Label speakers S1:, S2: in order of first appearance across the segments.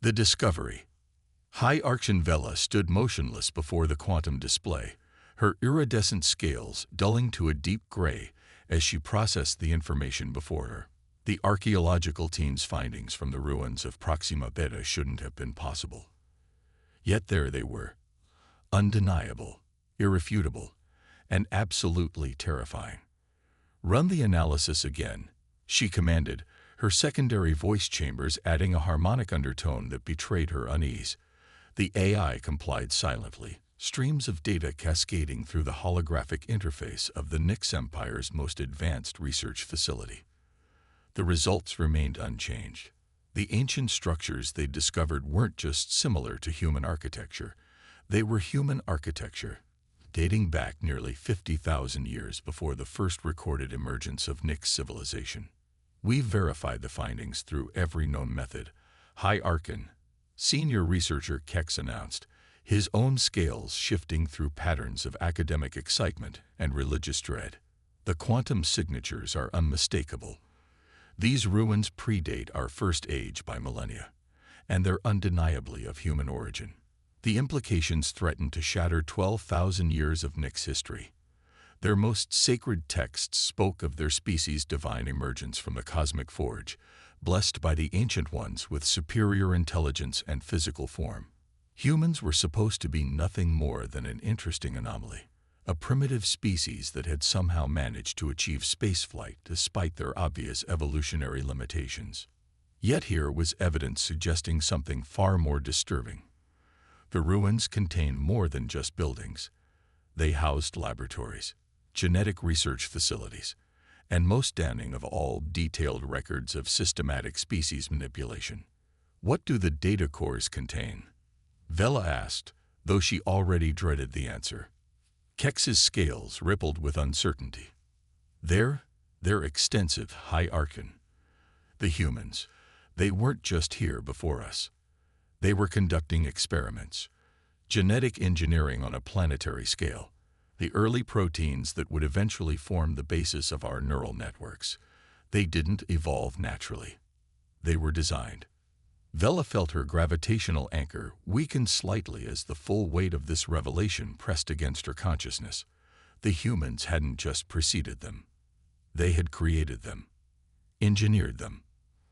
S1: The discovery. High Arction Vela stood motionless before the quantum display, her iridescent scales dulling to a deep gray as she processed the information before her. The archaeological team's findings from the ruins of Proxima Beta shouldn't have been possible. Yet there they were, undeniable, irrefutable, and absolutely terrifying. "Run the analysis again," she commanded, her secondary voice chambers adding a harmonic undertone that betrayed her unease. The AI complied silently, streams of data cascading through the holographic interface of the Nyx Empire's most advanced research facility. The results remained unchanged. The ancient structures they'd discovered weren't just similar to human architecture. They were human architecture, dating back nearly 50,000 years before the first recorded emergence of Nyx civilization. "We've verified the findings through every known method," High Archon, senior researcher Kex announced, his own scales shifting through patterns of academic excitement and religious dread. "The quantum signatures are unmistakable. These ruins predate our first age by millennia, and they're undeniably of human origin. The implications threaten to shatter 12,000 years of Nyx history. Their most sacred texts spoke of their species' divine emergence from the cosmic forge, blessed by the Ancient Ones with superior intelligence and physical form. Humans were supposed to be nothing more than an interesting anomaly, a primitive species that had somehow managed to achieve spaceflight despite their obvious evolutionary limitations. Yet here was evidence suggesting something far more disturbing. The ruins contained more than just buildings. They housed laboratories, genetic research facilities, and most damning of all, detailed records of systematic species manipulation. "What do the data cores contain?" Vela asked, though she already dreaded the answer. Kex's scales rippled with uncertainty. They're extensive, High Archon. The humans, they weren't just here before us. They were conducting experiments, genetic engineering on a planetary scale, the early proteins that would eventually form the basis of our neural networks. They didn't evolve naturally. They were designed. Vela felt her gravitational anchor weaken slightly as the full weight of this revelation pressed against her consciousness. The humans hadn't just preceded them. They had created them, engineered them,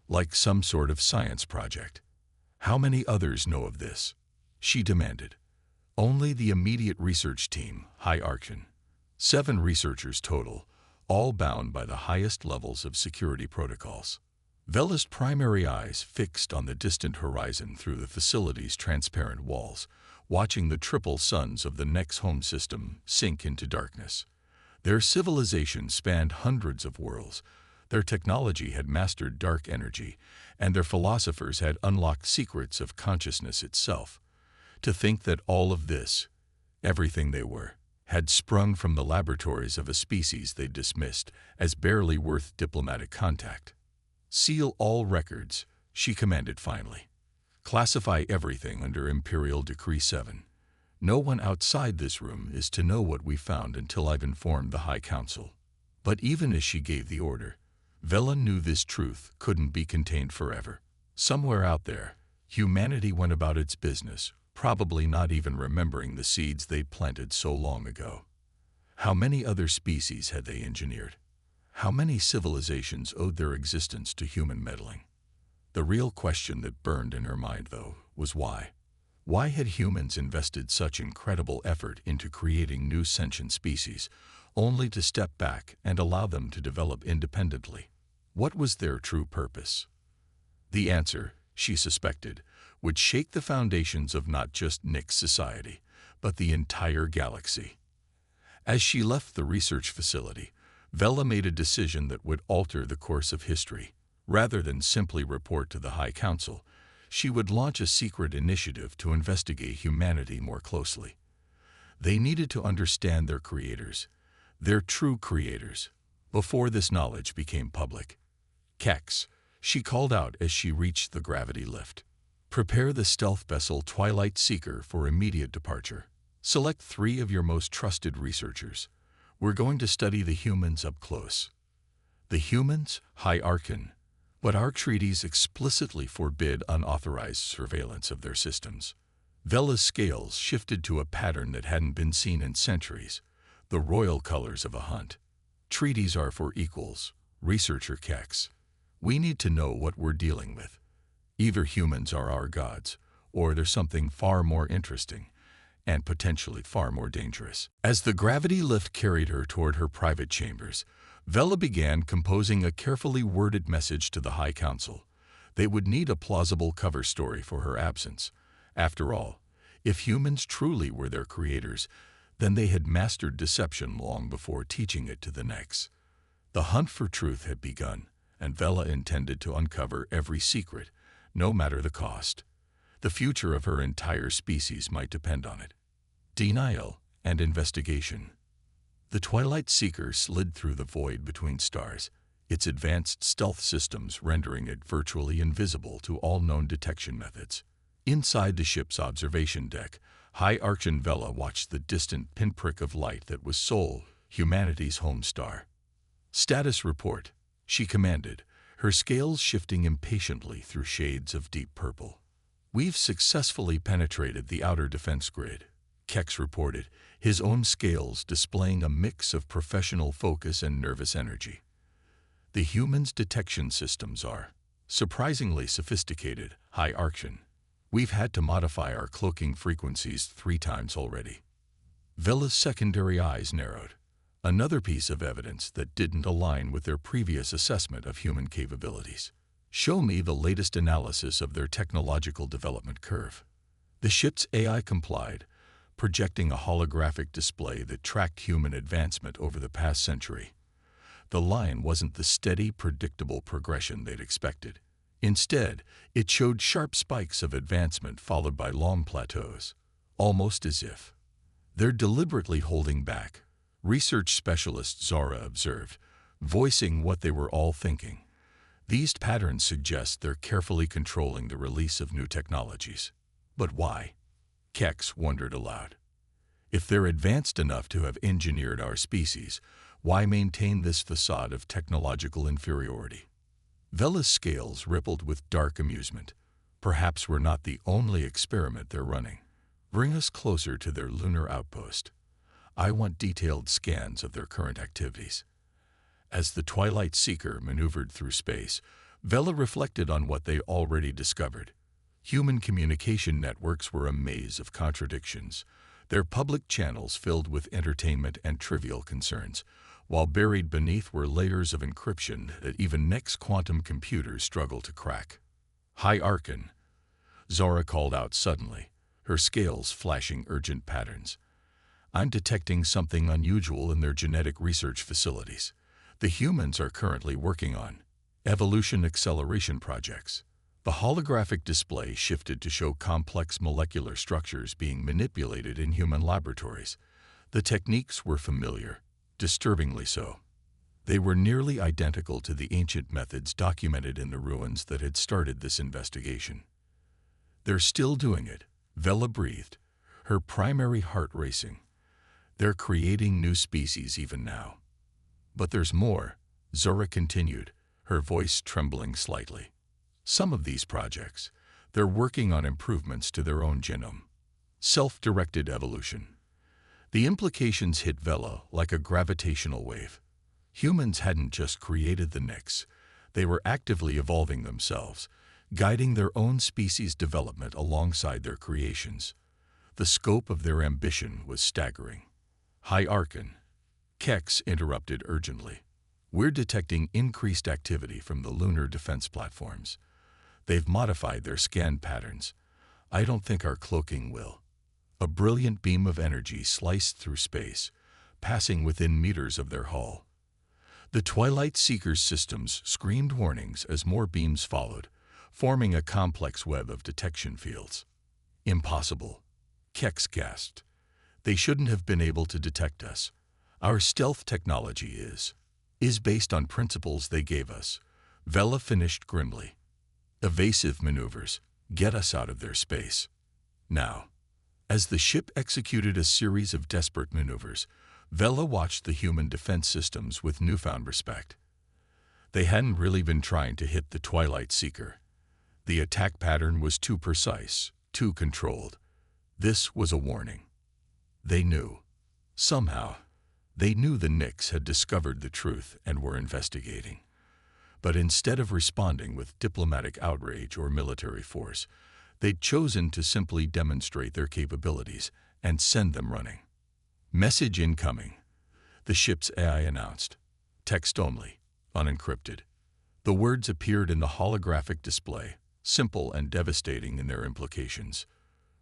S1: like some sort of science project. "How many others know of this?" she demanded. "Only the immediate research team, High Archon. 7 researchers total, all bound by the highest levels of security protocols." Vela's primary eyes fixed on the distant horizon through the facility's transparent walls, watching the triple suns of the Nyx home system sink into darkness. Their civilization spanned hundreds of worlds. Their technology had mastered dark energy, and their philosophers had unlocked secrets of consciousness itself. To think that all of this, everything they were, had sprung from the laboratories of a species they dismissed as barely worth diplomatic contact. "Seal all records," she commanded finally. "Classify everything under Imperial Decree 7. No one outside this room is to know what we found until I've informed the High Council." But even as she gave the order, Vela knew this truth couldn't be contained forever. Somewhere out there, humanity went about its business, probably not even remembering the seeds they planted so long ago. How many other species had they engineered? How many civilizations owed their existence to human meddling? The real question that burned in her mind, though, was why. Why had humans invested such incredible effort into creating new sentient species, only to step back and allow them to develop independently? What was their true purpose? The answer, she suspected, would shake the foundations of not just Nyx society, but the entire galaxy. As she left the research facility, Vela made a decision that would alter the course of history. Rather than simply report to the High Council, she would launch a secret initiative to investigate humanity more closely. They needed to understand their creators, their true creators, before this knowledge became public. "Kex," she called out as she reached the gravity lift. "Prepare the stealth vessel Twilight Seeker for immediate departure. Select 3 of your most trusted researchers. We're going to study the humans up close." The humans, High Archon, But our treaties explicitly forbid unauthorized surveillance of their systems. Vela's scales shifted to a pattern that hadn't been seen in centuries, the royal colors of a hunt. Treaties are for equals, researcher Kex. We need to know what we're dealing with. Either humans are our gods, or there's something far more interesting, and potentially far more dangerous. As the gravity lift carried her toward her private chambers, Vela began composing a carefully worded message to the High Council. They would need a plausible cover story for her absence. After all, if humans truly were their creators, then they had mastered deception long before teaching it to the next. The hunt for truth had begun, and Vela intended to uncover every secret, no matter the cost. The future of her entire species might depend on it. Denial and investigation. The Twilight Seeker slid through the void between stars, its advanced stealth systems rendering it virtually invisible to all known detection methods. Inside the ship's observation deck, High Archon Vela watched the distant pinprick of light that was Sol, humanity's home star. "Status report," she commanded, her scales shifting impatiently through shades of deep purple. "We've successfully penetrated the outer defense grid," Kex reported, his own scales displaying a mix of professional focus and nervous energy. "The humans' detection systems are surprisingly sophisticated, High Archon. We've had to modify our cloaking frequencies 3 times already." Vela's secondary eyes narrowed, another piece of evidence that didn't align with their previous assessment of human capabilities. "Show me the latest analysis of their technological development curve." The ship's AI complied, projecting a holographic display that tracked human advancement over the past century. The line wasn't the steady, predictable progression they'd expected. Instead, it showed sharp spikes of advancement followed by long plateaus, almost as if they're deliberately holding back, research specialist Zara observed, voicing what they were all thinking. These patterns suggest they're carefully controlling the release of new technologies. But why? Kex wondered aloud. If they're advanced enough to have engineered our species, why maintain this facade of technological inferiority? Vela's scales rippled with dark amusement. Perhaps we're not the only experiment they're running. Bring us closer to their lunar outpost. I want detailed scans of their current activities. As the Twilight Seeker maneuvered through space, Vela reflected on what they already discovered. Human communication networks were a maze of contradictions, their public channels filled with entertainment and trivial concerns, while buried beneath were layers of encryption that even next quantum computers struggle to crack. "High Archon," Zora called out suddenly, her scales flashing urgent patterns. "I'm detecting something unusual in their genetic research facilities. The humans are currently working on evolution acceleration projects." The holographic display shifted to show complex molecular structures being manipulated in human laboratories. The techniques were familiar, disturbingly so. They were nearly identical to the ancient methods documented in the ruins that had started this investigation. "They're still doing it," Vela breathed, her primary heart racing. "They're creating new species even now." "But there's more," Zora continued, her voice trembling slightly. "Some of these projects, they're working on improvements to their own genome. Self-directed evolution." The implications hit Vela like a gravitational wave. Humans hadn't just created the Nyx, they were actively evolving themselves, guiding their own species' development alongside their creations. The scope of their ambition was staggering. "High Archon," Kex interrupted urgently. "We're detecting increased activity from the lunar defense platforms. They've modified their scan patterns. I don't think our cloaking will." A brilliant beam of energy sliced through space, passing within meters of their hull. The Twilight Seeker's systems screamed warnings as more beams followed, forming a complex web of detection fields. "Impossible," Kex gasped. "They shouldn't have been able to detect us. Our stealth technology is based on principles they gave us," Vela finished grimly. "Evasive maneuvers, get us out of their space. Now." As the ship executed a series of desperate maneuvers, Vela watched the human defense systems with newfound respect. They hadn't really been trying to hit the Twilight Seeker. The attack pattern was too precise, too controlled. This was a warning. They knew. Somehow, they knew the Nix had discovered the truth and were investigating. But instead of responding with diplomatic outrage or military force, they'd chosen to simply demonstrate their capabilities and send them running. Message incoming, the ship's AI announced. Text only, unencrypted. The words appeared in the holographic display, simple and devastating in their implications.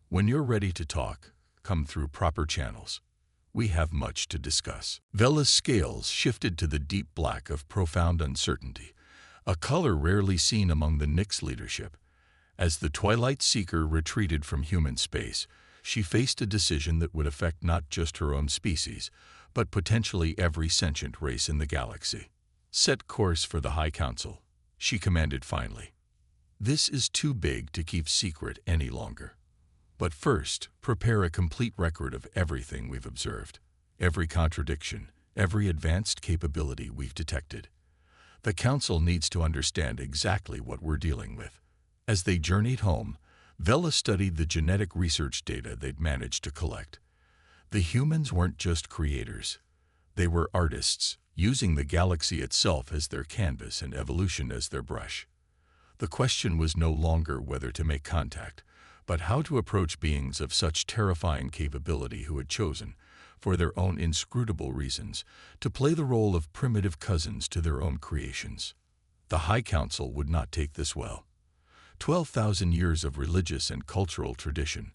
S1: When you're ready to talk, come through proper channels. We have much to discuss. Vela's scales shifted to the deep black of profound uncertainty, a color rarely seen among the Nix leadership. As the Twilight Seeker retreated from human space, she faced a decision that would affect not just her own species, but potentially every sentient race in the galaxy. Set course for the High Council, she commanded finally. This is too big to keep secret any longer. But first, prepare a complete record of everything we've observed, every contradiction, every advanced capability we've detected. The Council needs to understand exactly what we're dealing with. As they journeyed home, Vela studied the genetic research data they'd managed to collect. The humans weren't just creators. They were artists, using the galaxy itself as their canvas and evolution as their brush. The question was no longer whether to make contact, but how to approach beings of such terrifying capability who had chosen, for their own inscrutable reasons, to play the role of primitive cousins to their own creations. The High Council would not take this well. 12,000 years of religious and cultural tradition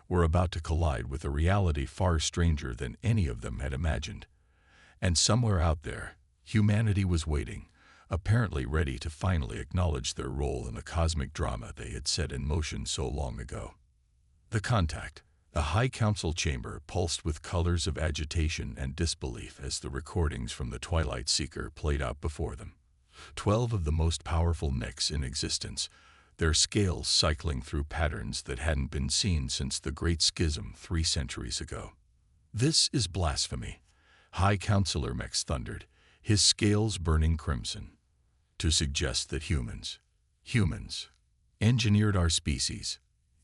S1: were about to collide with a reality far stranger than any of them had imagined. And somewhere out there, humanity was waiting, apparently ready to finally acknowledge their role in the cosmic drama they had set in motion so long ago. The contact, the High Council chamber pulsed with colors of agitation and disbelief as the recordings from the Twilight Seeker played out before them. 12 of the most powerful Nix in existence, their scales cycling through patterns that hadn't been seen since the Great Schism 3 centuries ago. This is blasphemy, High Counselor Mex thundered, his scales burning crimson. To suggest that humans, engineered our species.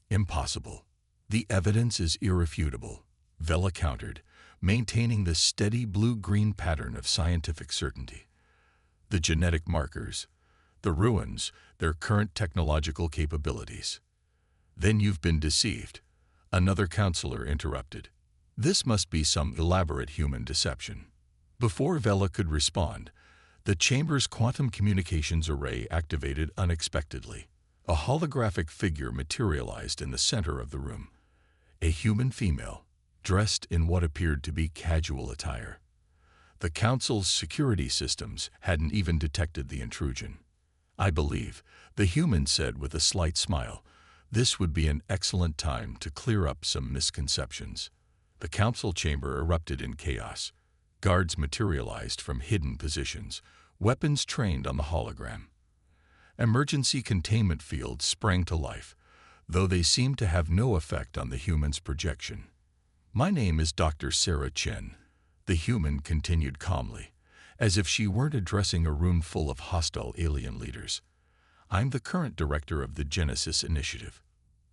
S1: Impossible. The evidence is irrefutable, Vela countered, maintaining the steady blue-green pattern of scientific certainty. The genetic markers, the ruins, their current technological capabilities. Then you've been deceived, another counselor interrupted. This must be some elaborate human deception. Before Vela could respond, the chamber's quantum communications array activated unexpectedly. A holographic figure materialized in the center of the room. A human female, dressed in what appeared to be casual attire. The Council's security systems hadn't even detected the intrusion. I believe, the human said with a slight smile, this would be an excellent time to clear up some misconceptions. The Council chamber erupted in chaos. Guards materialized from hidden positions, weapons trained on the hologram. Emergency containment fields sprang to life, though they seemed to have no effect on the human's projection. My name is Dr. Sarah Chen, the human continued calmly, as if she weren't addressing a room full of hostile alien leaders. I'm the current director of the Genesis Initiative.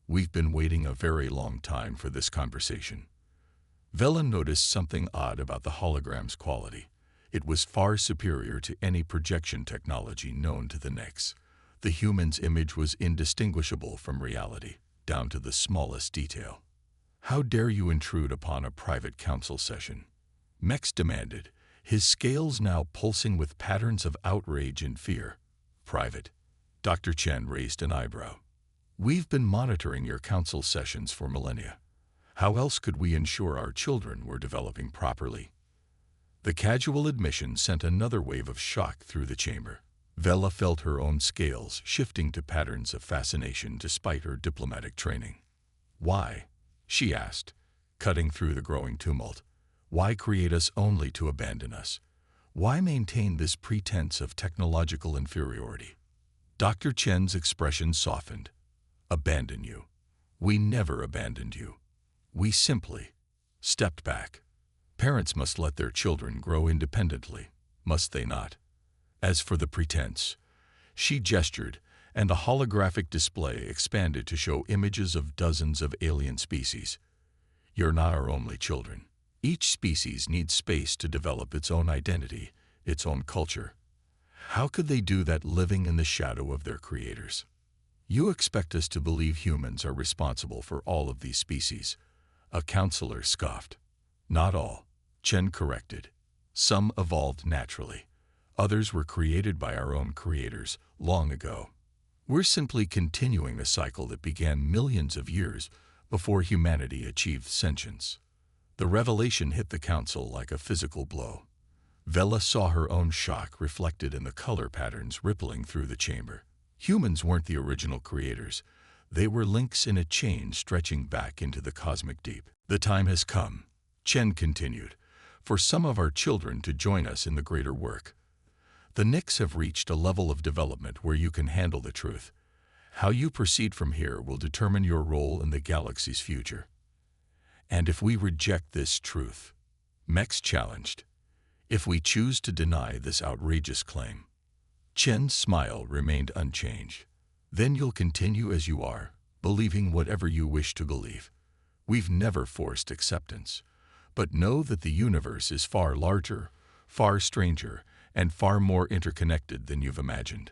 S1: We've been waiting a very long time for this conversation. Vela noticed something odd about the hologram's quality. It was far superior to any projection technology known to the Nix. The human's image was indistinguishable from reality, down to the smallest detail. How dare you intrude upon a private council session? Mex demanded, his scales now pulsing with patterns of outrage and fear. Private. Dr. Chen raised an eyebrow. We've been monitoring your council sessions for millennia. How else could we ensure our children were developing properly? The casual admission sent another wave of shock through the chamber. Vela felt her own scales shifting to patterns of fascination despite her diplomatic training. Why? She asked, cutting through the growing tumult. Why create us only to abandon us? Why maintain this pretense of technological inferiority? Dr. Chen's expression softened. Abandon you. We never abandoned you. We simply stepped back. Parents must let their children grow independently, must they not? As for the pretense, she gestured, and a holographic display expanded to show images of dozens of alien species. You're not our only children. Each species needs space to develop its own identity, its own culture. How could they do that living in the shadow of their creators? You expect us to believe humans are responsible for all of these species? A counselor scoffed. Not all, Chen corrected. Some evolved naturally. Others were created by our own creators long ago. We're simply continuing a cycle that began millions of years before humanity achieved sentience. The revelation hit the council like a physical blow. Vela saw her own shock reflected in the color patterns rippling through the chamber. Humans weren't the original creators. They were links in a chain stretching back into the cosmic deep. The time has come, Chen continued, for some of our children to join us in the greater work. The Nix have reached a level of development where you can handle the truth. How you proceed from here will determine your role in the galaxy's future. And if we reject this truth, Mex challenged, if we choose to deny this outrageous claim. Chen's smile remained unchanged. Then you'll continue as you are, believing whatever you wish to believe. We've never forced acceptance. But know that the universe is far larger, far stranger, and far more interconnected than you've imagined.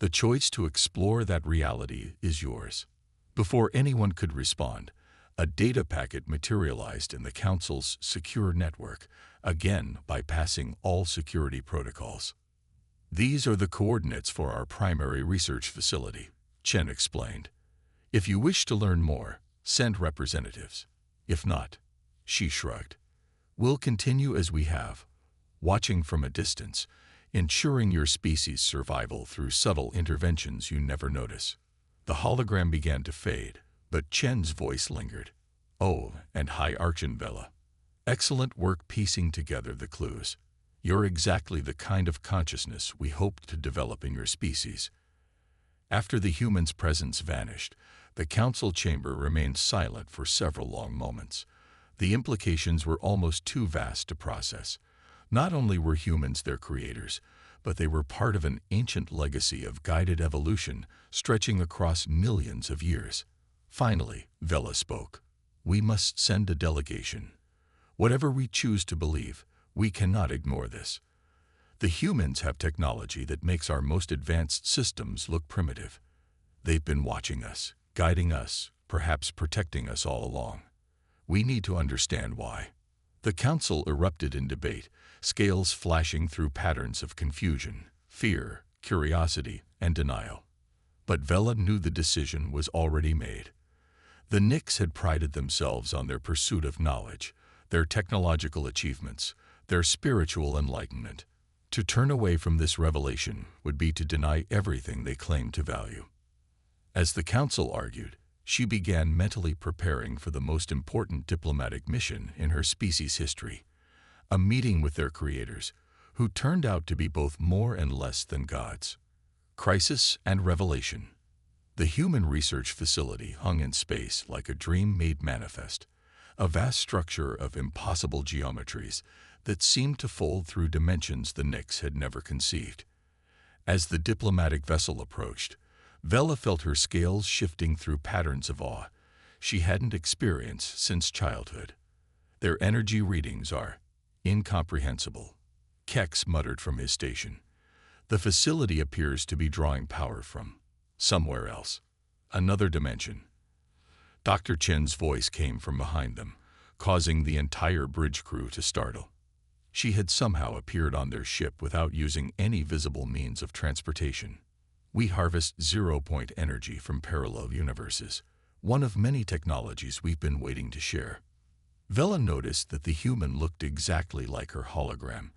S1: The choice to explore that reality is yours. Before anyone could respond, a data packet materialized in the Council's secure network, again bypassing all security protocols. These are the coordinates for our primary research facility, Chen explained. If you wish to learn more, send representatives. If not, she shrugged. We'll continue as we have, watching from a distance, ensuring your species' survival through subtle interventions you never notice. The hologram began to fade, but Chen's voice lingered. Oh, and hi Archanvela. Excellent work piecing together the clues. You're exactly the kind of consciousness we hoped to develop in your species. After the human's presence vanished, the council chamber remained silent for several long moments. The implications were almost too vast to process. Not only were humans their creators, but they were part of an ancient legacy of guided evolution stretching across millions of years. Finally, Vela spoke. We must send a delegation. Whatever we choose to believe, we cannot ignore this. The humans have technology that makes our most advanced systems look primitive. They've been watching us, guiding us, perhaps protecting us all along. We need to understand why. The council erupted in debate, scales flashing through patterns of confusion, fear, curiosity, and denial. But Vela knew the decision was already made. The Nix had prided themselves on their pursuit of knowledge, their technological achievements, their spiritual enlightenment. To turn away from this revelation would be to deny everything they claimed to value. As the council argued, she began mentally preparing for the most important diplomatic mission in her species' history, a meeting with their creators, who turned out to be both more and less than gods. Crisis and revelation. The human research facility hung in space like a dream made manifest, a vast structure of impossible geometries that seemed to fold through dimensions the Nix had never conceived. As the diplomatic vessel approached, Vela felt her scales shifting through patterns of awe she hadn't experienced since childhood. Their energy readings are incomprehensible, Kex muttered from his station. The facility appears to be drawing power from somewhere else, another dimension. Dr. Chen's voice came from behind them, causing the entire bridge crew to startle. She had somehow appeared on their ship without using any visible means of transportation. We harvest zero-point energy from parallel universes, one of many technologies we've been waiting to share. Vela noticed that the human looked exactly like her hologram,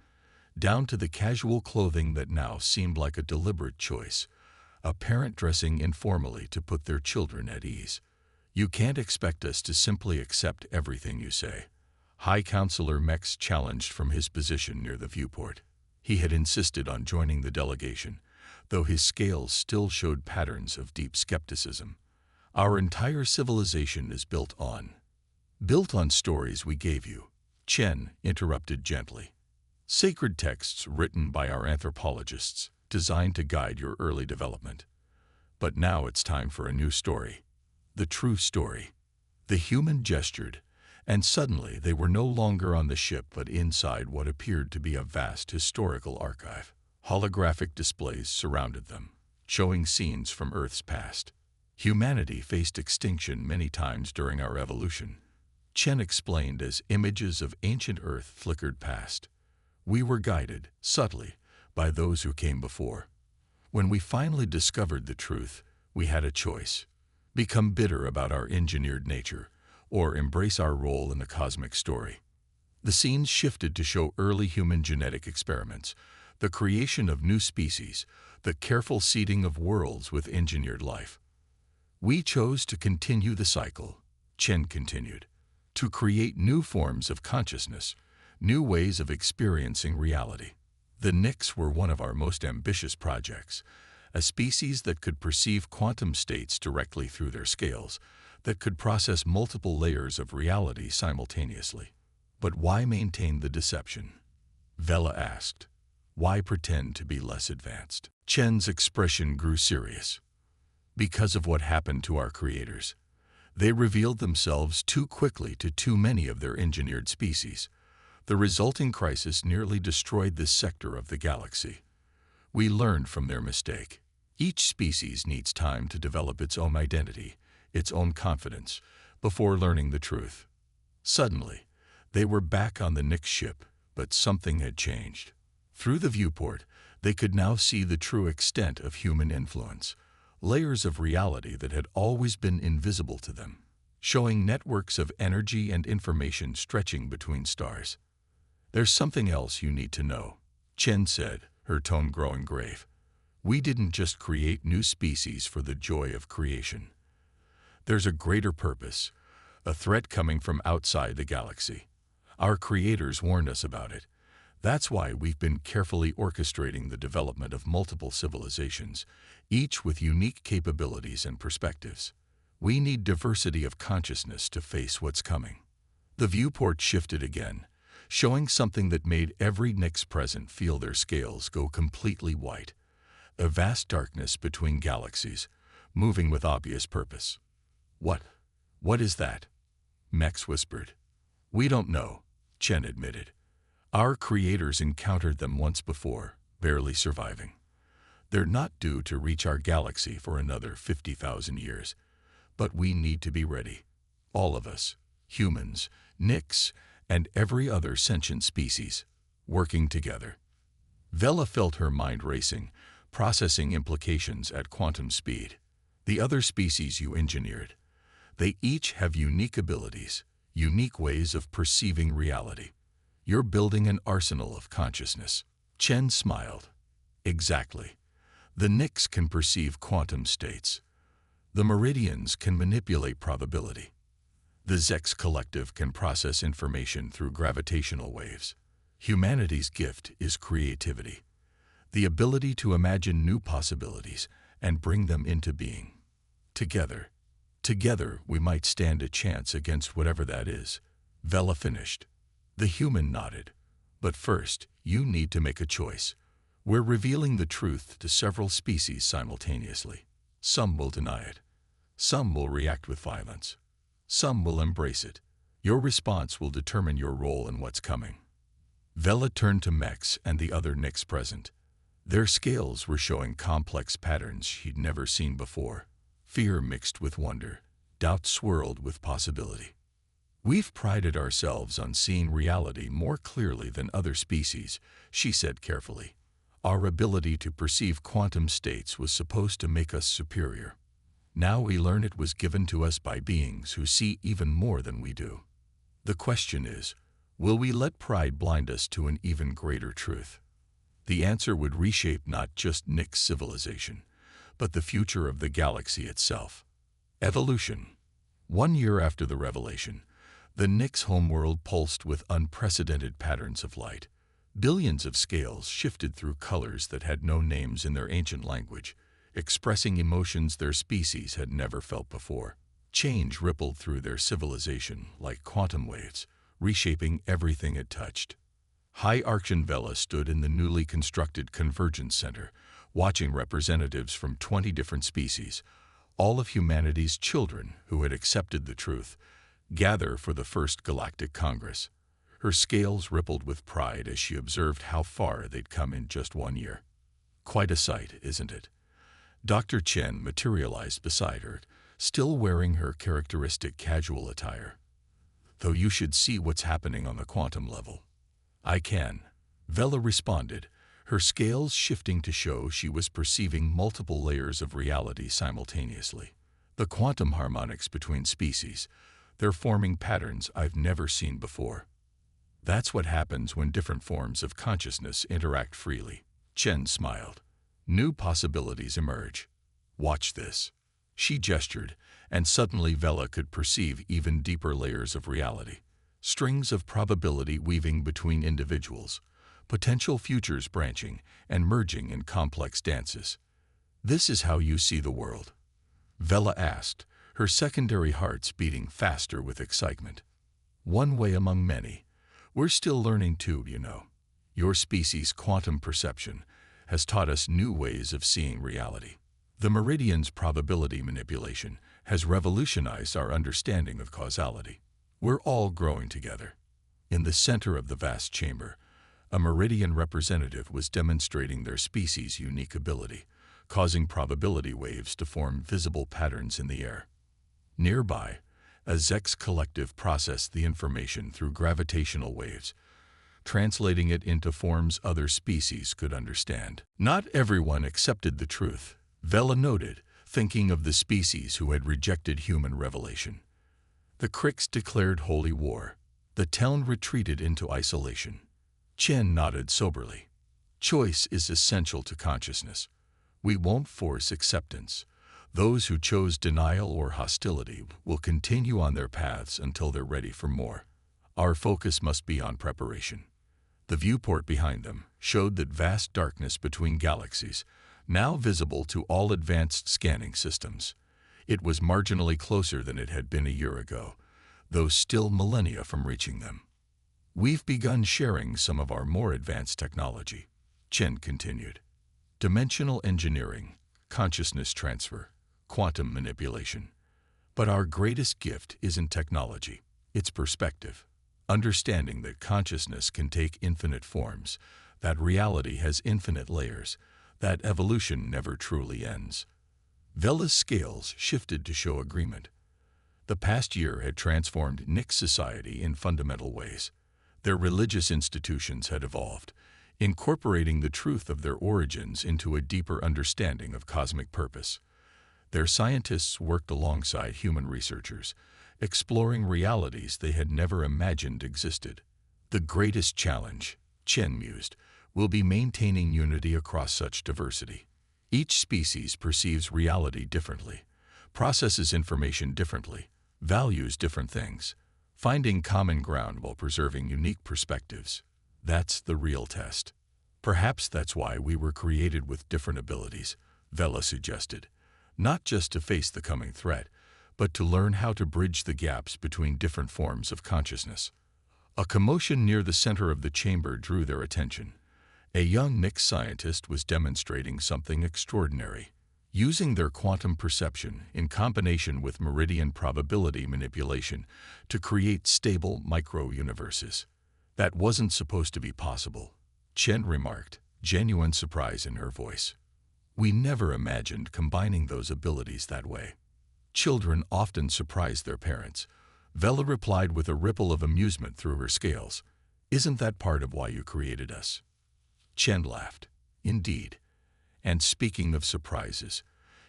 S1: down to the casual clothing that now seemed like a deliberate choice, a parent dressing informally to put their children at ease. You can't expect us to simply accept everything you say. High Counselor Mex challenged from his position near the viewport. He had insisted on joining the delegation, though his scales still showed patterns of deep skepticism. Our entire civilization is built on stories we gave you, Chen interrupted gently. Sacred texts written by our anthropologists, designed to guide your early development. But now it's time for a new story. The true story. The human gestured, and suddenly they were no longer on the ship but inside what appeared to be a vast historical archive. Holographic displays surrounded them, showing scenes from Earth's past. Humanity faced extinction many times during our evolution. Chen explained as images of ancient Earth flickered past. We were guided, subtly, by those who came before. When we finally discovered the truth, we had a choice: become bitter about our engineered nature, or embrace our role in the cosmic story. The scenes shifted to show early human genetic experiments, the creation of new species, the careful seeding of worlds with engineered life. We chose to continue the cycle, Chen continued, to create new forms of consciousness, new ways of experiencing reality. The Nyx were one of our most ambitious projects, a species that could perceive quantum states directly through their scales, that could process multiple layers of reality simultaneously. But why maintain the deception? Vela asked. Why pretend to be less advanced? Chen's expression grew serious. Because of what happened to our creators. They revealed themselves too quickly to too many of their engineered species. The resulting crisis nearly destroyed this sector of the galaxy. We learned from their mistake. Each species needs time to develop its own identity, its own confidence, before learning the truth. Suddenly, they were back on the Nyx ship, but something had changed. Through the viewport, they could now see the true extent of human influence, layers of reality that had always been invisible to them, showing networks of energy and information stretching between stars. There's something else you need to know, Chen said, her tone growing grave. We didn't just create new species for the joy of creation. There's a greater purpose, a threat coming from outside the galaxy. Our creators warned us about it. That's why we've been carefully orchestrating the development of multiple civilizations, each with unique capabilities and perspectives. We need diversity of consciousness to face what's coming. The viewport shifted again, showing something that made every Nyx present feel their scales go completely white. A vast darkness between galaxies, moving with obvious purpose. What is that? Mex whispered. We don't know, Chen admitted. Our creators encountered them once before, barely surviving. They're not due to reach our galaxy for another 50,000 years. But we need to be ready. All of us, humans, Nyx, and every other sentient species, working together. Vela felt her mind racing, processing implications at quantum speed. The other species you engineered, they each have unique abilities, unique ways of perceiving reality. You're building an arsenal of consciousness. Chen smiled. Exactly. The Nyx can perceive quantum states. The Meridians can manipulate probability. The Zex collective can process information through gravitational waves. Humanity's gift is creativity, the ability to imagine new possibilities and bring them into being. Together we might stand a chance against whatever that is. Vela finished. The human nodded. But first, you need to make a choice. We're revealing the truth to several species simultaneously. Some will deny it. Some will react with violence. Some will embrace it. Your response will determine your role in what's coming. Vela turned to Mex and the other Nyx present. Their scales were showing complex patterns she'd never seen before. Fear mixed with wonder, doubt swirled with possibility. We've prided ourselves on seeing reality more clearly than other species, she said carefully. Our ability to perceive quantum states was supposed to make us superior. Now we learn it was given to us by beings who see even more than we do. The question is, will we let pride blind us to an even greater truth? The answer would reshape not just Nyx civilization, but the future of the galaxy itself. Evolution. 1 year after the revelation, the Nyx homeworld pulsed with unprecedented patterns of light. Billions of scales shifted through colors that had no names in their ancient language, expressing emotions their species had never felt before. Change rippled through their civilization like quantum waves, reshaping everything it touched. High Arction Vela stood in the newly constructed Convergence Center, watching representatives from 20 different species, all of humanity's children who had accepted the truth, gather for the first Galactic Congress. Her scales rippled with pride as she observed how far they'd come in just 1 year. Quite a sight, isn't it? Dr. Chen materialized beside her, still wearing her characteristic casual attire. Though you should see what's happening on the quantum level. I can, Vela responded, her scales shifting to show she was perceiving multiple layers of reality simultaneously. The quantum harmonics between species, they're forming patterns I've never seen before. That's what happens when different forms of consciousness interact freely. Chen smiled. New possibilities emerge. Watch this. She gestured, and suddenly Vela could perceive even deeper layers of reality. Strings of probability weaving between individuals, potential futures branching and merging in complex dances. This is how you see the world? Vela asked, her secondary hearts beating faster with excitement. One way among many. We're still learning too, you know. Your species' quantum perception has taught us new ways of seeing reality. The Meridian's probability manipulation has revolutionized our understanding of causality. We're all growing together. In the center of the vast chamber, a Meridian representative was demonstrating their species' unique ability, causing probability waves to form visible patterns in the air. Nearby, a Zex collective processed the information through gravitational waves, translating it into forms other species could understand. Not everyone accepted the truth, Vela noted, thinking of the species who had rejected human revelation. The Cricks declared holy war. The town retreated into isolation. Chen nodded soberly. Choice is essential to consciousness. We won't force acceptance. Those who chose denial or hostility will continue on their paths until they're ready for more. Our focus must be on preparation. The viewport behind them showed that vast darkness between galaxies, now visible to all advanced scanning systems. It was marginally closer than it had been a year ago, though still millennia from reaching them. We've begun sharing some of our more advanced technology, Chen continued. Dimensional engineering, consciousness transfer, quantum manipulation. But our greatest gift isn't technology, it's perspective. Understanding that consciousness can take infinite forms, that reality has infinite layers, that evolution never truly ends. Vela's scales shifted to show agreement. The past year had transformed Nick's society in fundamental ways. Their religious institutions had evolved, incorporating the truth of their origins into a deeper understanding of cosmic purpose. Their scientists worked alongside human researchers, exploring realities they had never imagined existed. The greatest challenge, Chen mused, will be maintaining unity across such diversity. Each species perceives reality differently, processes information differently, values different things. Finding common ground while preserving unique perspectives, that's the real test. Perhaps that's why we were created with different abilities, Vela suggested. Not just to face the coming threat, but to learn how to bridge the gaps between different forms of consciousness. A commotion near the center of the chamber drew their attention. A young Nix scientist was demonstrating something extraordinary. Using their quantum perception in combination with meridian probability manipulation to create stable micro-universes. That wasn't supposed to be possible, Chen remarked, genuine surprise in her voice. We never imagined combining those abilities that way. Children often surprise their parents. Vela replied with a ripple of amusement through her scales. Isn't that part of why you created us? Chen laughed. Indeed. And speaking of surprises,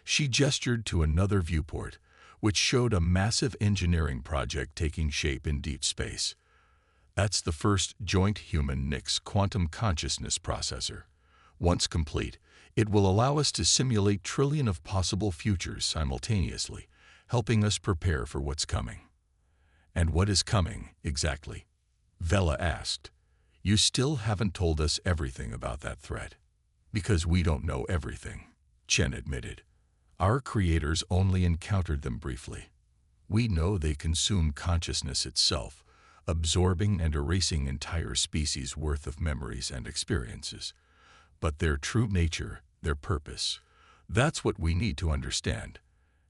S1: she gestured to another viewport, which showed a massive engineering project taking shape in deep space. That's the first joint human-Nix quantum consciousness processor. Once complete, it will allow us to simulate trillions of possible futures simultaneously, helping us prepare for what's coming. And what is coming, exactly? Vela asked. You still haven't told us everything about that threat. Because we don't know everything, Chen admitted. Our creators only encountered them briefly. We know they consume consciousness itself, absorbing and erasing entire species' worth of memories and experiences. But their true nature, their purpose, that's what we need to understand.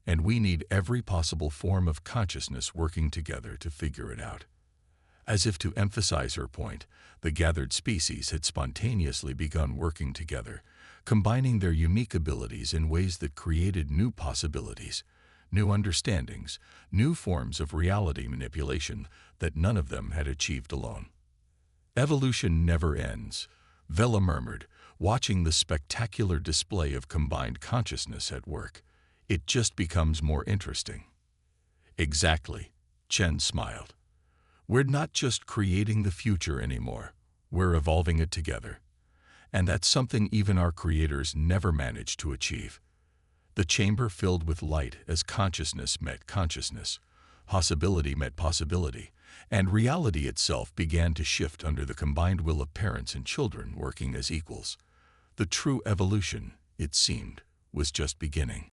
S1: And we need every possible form of consciousness working together to figure it out. As if to emphasize her point, the gathered species had spontaneously begun working together, combining their unique abilities in ways that created new possibilities, new understandings, new forms of reality manipulation that none of them had achieved alone. Evolution never ends, Vela murmured, watching the spectacular display of combined consciousness at work. It just becomes more interesting. Exactly, Chen smiled. We're not just creating the future anymore, we're evolving it together. And that's something even our creators never managed to achieve. The chamber filled with light as consciousness met consciousness, possibility met possibility, and reality itself began to shift under the combined will of parents and children working as equals. The true evolution, it seemed, was just beginning.